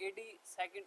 AD 2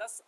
10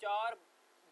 4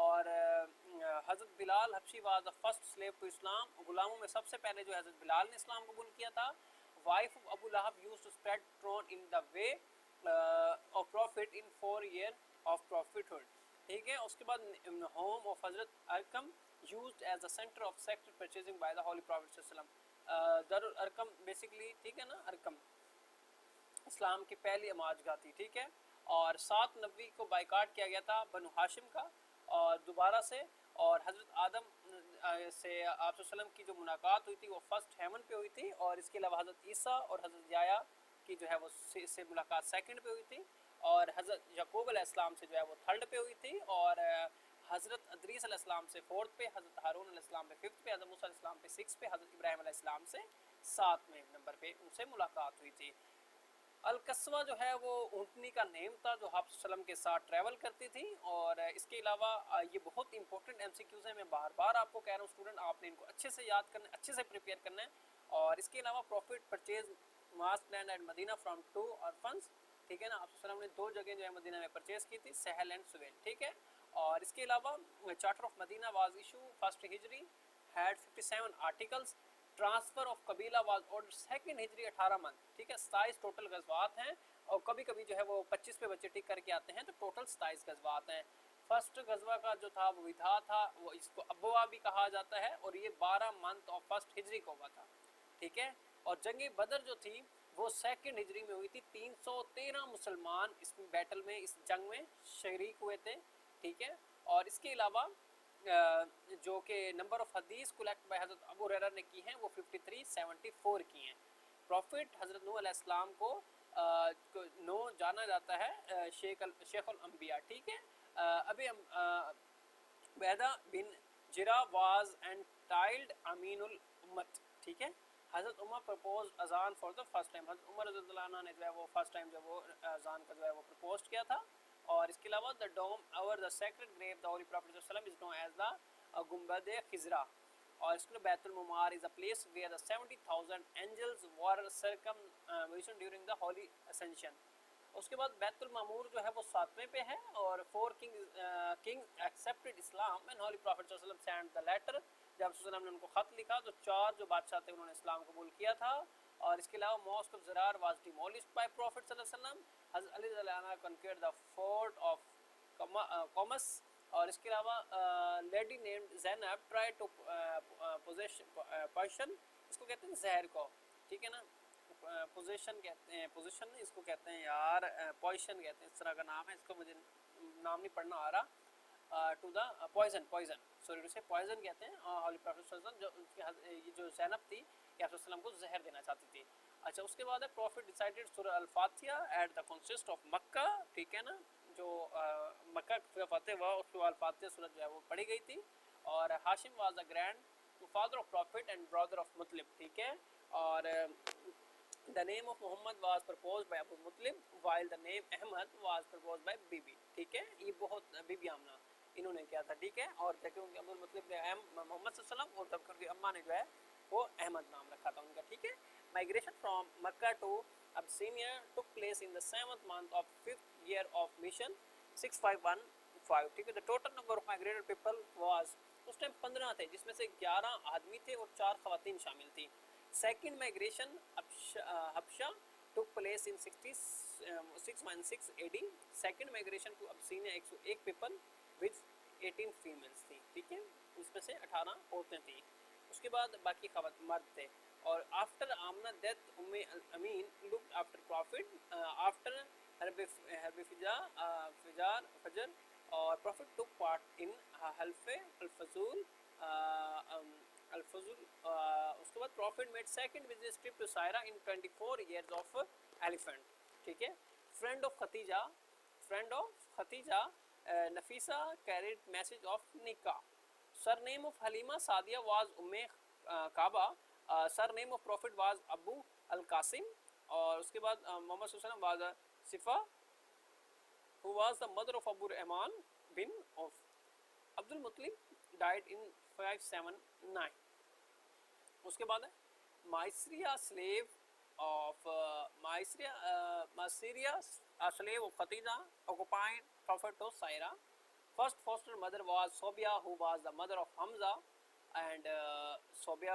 اور حضرت Bilal Habshi was the first slave to Islam. غلاموں میں سب سے پہلے جو حضرت بلال نے اسلام قبول کیا تھا. Wife of Abu Lahab used to spread thorn in the way of prophet in 4 year of prophethood. ٹھیک ہے. اس کے بعد ہوم آف حضرت Arqam used as the center of sacred purchasing by the holy prophet صلی اللہ علیہ وسلم. دار الارکم بیسیکلی ٹھیک ہے نا, ارکم اسلام کی پہلی اماج گاہ تھی. ٹھیک ہے. اور 7 نبی کو بائیکاٹ کیا گیا تھا بنو ہاشم کا اور دوبارہ سے. اور حضرت آدم سے آپ صلی اللہ علیہ وسلم کی جو ملاقات ہوئی تھی وہ فرسٹ ہیون پہ ہوئی تھی. اور اس کے علاوہ حضرت عیسیٰ اور حضرت یحییٰ کی جو ہے وہ سے ملاقات سیکنڈ پہ ہوئی تھی. اور حضرت یعقوب علیہ السلام سے جو ہے وہ تھرڈ پہ ہوئی تھی. اور حضرت ادریس علیہ السلام سے فورتھ پہ, حضرت ہارون علیہ السلام پہ ففتھ پہ, حضرت موسیٰ علیہ السلام پہ سکس پہ, حضرت ابراہیم علیہ السلام سے 7ویں نمبر پہ ان سے ملاقات ہوئی تھی. القصوہ جو ہے وہ اونٹنی کا نیم تھا جو آپ صلی اللہ علیہ وسلم کے ساتھ ٹریول کرتی تھی. اور اس کے علاوہ یہ بہت امپورٹنٹ ایم سی کیوز ہیں, میں بار بار آپ کو کہہ رہا ہوں اسٹوڈنٹ آپ نے ان کو اچھے سے یاد کرنا ہے, اچھے سے پریپیئر کرنا ہے. اور اس کے علاوہ prophet purchase mosque land and Medina from 2 orphans. ٹھیک ہے نا. آپ صلی اللہ علیہ وسلم نے 2 جگہ جو ہے مدینہ میں پرچیز کی تھی, سہل اینڈ سویل. ٹھیک ہے. اور اس کے علاوہ charter of Medina was issue first ہجری ہیڈ 57 آرٹیکلس. ٹرانسفر آف قبیلہ واز آرڈر سیکنڈ ہجری 18 منتھ. ٹھیک ہے. 27 ٹوٹل غزوات ہیں اور کبھی کبھی جو ہے وہ 25 پہ بچے ٹک کر کے آتے ہیں تو ٹوٹل 27 غزوات ہیں. فرسٹ غزوہ کا جو تھا وہ ودھا تھا, وہ اس کو ابوا بھی کہا جاتا ہے اور یہ 12 منتھ آف فرسٹ ہجری کو ہوا تھا. ٹھیک ہے. اور جنگ بدر جو تھی وہ سیکنڈ ہجری میں ہوئی تھی. 313 مسلمان اس بیٹل میں اس جنگ میں شریک ہوئے تھے. ٹھیک ہے. اور اس کے علاوہ جو کہ نمبر آف حدیث کلیکٹ بائی حضرت ابو ہریرہ نے کی ہیں وہ 5374 کی ہیں. پروفٹ حضرت نوح علیہ السلام کو نو جانا جاتا ہے شیخ الانبیاء. ٹھیک ہے. ابھی بیدہ بن جرا واز انٹائلڈ امین الامت. ٹھیک ہے. حضرت عمر پرپوز اذان فار دا فرسٹ ٹائم. حضرت عمر رضی اللہ عنہ نے جو ہے وہ فرسٹ ٹائم جو وہ اذان کا جو ہے وہ پرپوز کیا تھا. اور اس کے علاوہ the dome over the sacred grave the holy prophet صلی اللہ علیہ وسلم از نون ایز دا گنبد خضرا. اور اس کے لیے Bait al-Mamur is a place where the 70,000 angels were circumvention during the holy ascension. اس کے بعد بیت المعمور جو ہے وہ 7ویں پہ ہے. اور 4 king accepted Islam and holy prophet صلی اللہ علیہ وسلم سینڈ دا لیٹر. جب صلی اللہ علیہ وسلم نے ان کو خط لکھا تو 4 جو بادشاہ تھے انہوں نے اسلام قبول کیا تھا. اور اس کے علاوہ mosque of Zirar was demolished by prophet صلی اللہ علیہ وسلم. حضرت علی رضی اللہ عنہ کنکیئرڈ دا فورٹ آف کومس. اور اس کے علاوہ lady named Zainab try to position, اس کو کہتے ہیں زہر کو. ٹھیک ہے نا. پوزیشن کہتے ہیں, پوزیشن اس کو کہتے ہیں یار, پوزیشن کہتے ہیں, اس طرح کا نام ہے, اس کو مجھے نام نہیں پڑھنا آ رہا. To the poison sorry to سے پوائزن کہتے ہیں. ہولی پروفٹ صلی اللہ علیہ وسلم جو جو زینب تھی کہ آپ وسلم کو زہر دینا چاہتی تھی. اچھا. اس کے بعد ہے پروفٹ ڈیسائیڈڈ سورہ الفاتحہ ایٹ دا کنسسٹ آف مکہ. ٹھیک ہے نا. جو مکہ کا فتح ہوا اس کے الفاتحہ سورت جو ہے وہ پڑھی گئی تھی. اور Hashim was the grandfather of prophet and brother of Muttalib. ٹھیک ہے. اور the name of Muhammad was proposed by Abu Muttalib while the name Ahmad was proposed by Bibi. ٹھیک ہے. یہ بہت بی آمنہ انہوں نے کیا تھا. ٹھیک ہے. اور کیونکہ ابو المطلب نے محمد صلی اللہ علیہ وسلم اور تب کر اماں نے جو ہے وہ احمد نام رکھا تھا ان کا. ٹھیک ہے. Migration from Mecca to Abyssinia took place in the 7th month of 5th year of mission 6515. ٹھیک ہے. The total number of migrated people was اس ٹائم 15 تھے جس میں سے 11 آدمی تھے اور 4 خواتین شامل تھی. Second migration Habsha took place in 616 AD. Second migration to Abyssinia 101 people with 18 females تھی. ٹھیک ہے. اس میں سے 18 عورتیں تھیں. اس کے بعد باقی مرد تھے. اور after Amna death Ameen looked after prophet after Harb Fajr اور prophet took part in Half al-Fazul الفضل. اس کے بعد prophet made second business trip to Syria in 24 years of elephant. ٹھیک ہے. Friend of Khadija Nafisa carried message of nikah. Surname of Halima Sadia was Umm Kaaba. Surname of prophet was Abu al-Qasim. اور اس کے بعد محمد صلی اللہ علیہ وسلم واز صفا who was the mother of Abu Rahman bin Auf. Abdul Muttalib died in 579. اس کے بعد ہے Maisarah slave of Maisarah slave of Khadija accompanied prophet of Syria. First foster mother was Sobia, who was the mother of Hamza, and Sobia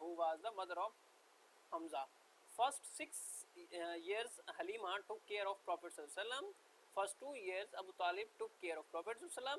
who was the mother of Hamza. First 6 years Halima took care of Prophet sallam. First 2 years Abu Talib took care of Prophet sallam.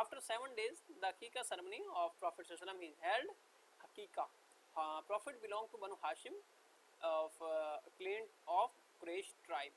After 7 days, the Aqiqah ceremony of Prophet sallam is held. Aqiqah. Prophet belonged to Banu Hashim of clan of Quraysh tribe.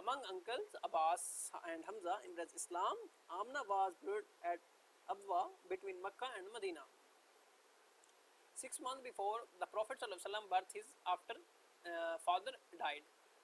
Among uncles Abbas and Hamza embraced Islam. Amna was buried at Abwa between Makkah and Medina. 6 months before the Prophet ﷺ birth, his after father died.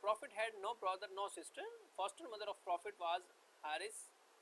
Prophet had no brother, no sister. Foster mother of Prophet was Haris.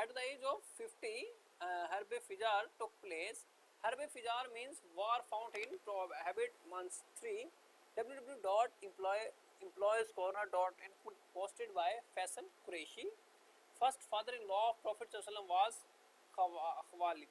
at the age of 50, Harb Fijar took place. Harb Fijar means war fought in Habit months 3. www.employeescorner.in posted by Faisal Qureshi. First father-in-law of Prophet ﷺ was Khawalid.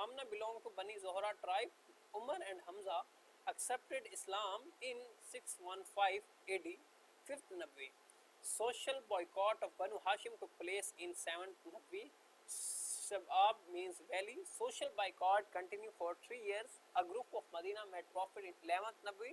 Amna belonged to Bani Zohra tribe. Umar and Hamza accepted Islam in 615 AD, 5th Nabwi. Social boycott of Banu Hashim took place in 7th Nabwi. Shabab means valley. Social boycott continued for 3 years. A group of Medina met Prophet in 11th Nabwi.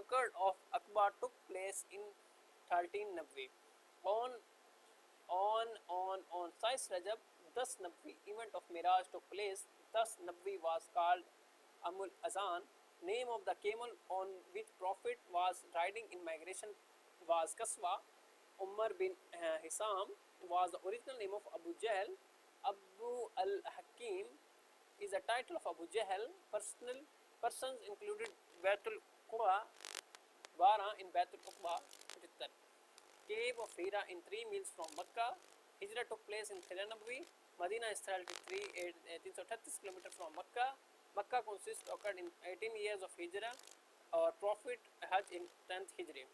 Accord of Aqaba took place in 13th Nabwi. On 6 Rajab, 10 Nabwi event of Miraj took place. 10 Nabwi was called Amul Azan. Name of the camel on which Prophet was riding in migration was Kaswa. Umar bin Hisam was the original name of Abu Jahl. Abu al-Hakim is a title of Abu Jahl. Persons included Baitul Quba, Bara in Baitul Uqba, 75. Cave of Hira in 3 miles from Makkah. Hijrah took place in 3 Nabwi. Medina is 338 km from Makkah. Makkah consists occurred in 18 years of Hijrah, or Prophet Hajj in 10th Hijri.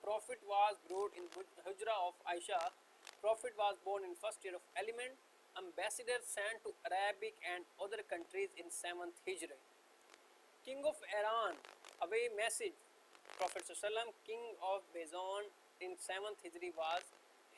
Prophet was brought in Hujra of Aisha. Prophet was born in first year of Element. Ambassador sent to Arabic and other countries in 7th Hijri. King of Iran, away message. Prophet sallam, King of Bezon in 7th Hijri was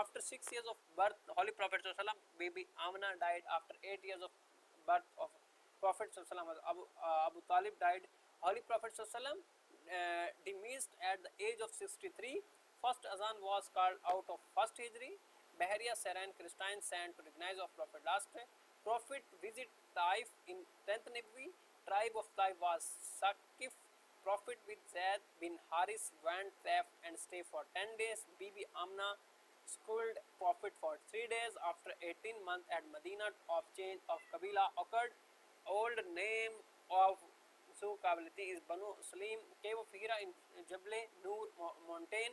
after 6 years of birth, Holy Prophet sallam, baby Amna died. After 8 years of birth of Prophet sallam, Abu Talib died. Holy Prophet sallam demised at the age of 63. First azan was called out of first Hijri. Bahariya Saran Christian sent to recognize of Prophet last. Prophet visit Taif in 10th Nabwi. Tribe of Taif was Saqif. Prophet with Zaid bin Haris went Taif and stay for 10 days. Bibi Amna schooled Prophet for 3 days. After 18 months at Medina, of change of Kabila occurred. Old name of Zuqability is Banu Salim. Cave of Hira in Jable Noor Mountain.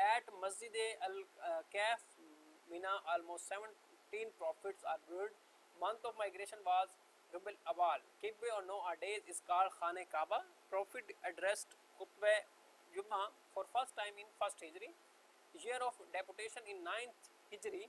at Masjid al-Kaf Mina almost 17 prophets are buried. Month of migration was Rubul Awal. Kibbe or no a days is called Khane Kaaba. Prophet addressed Khutbah Jummah for first time in first Hijri. Year of deputation in 9th Hijri.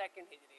2nd Hijri.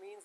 means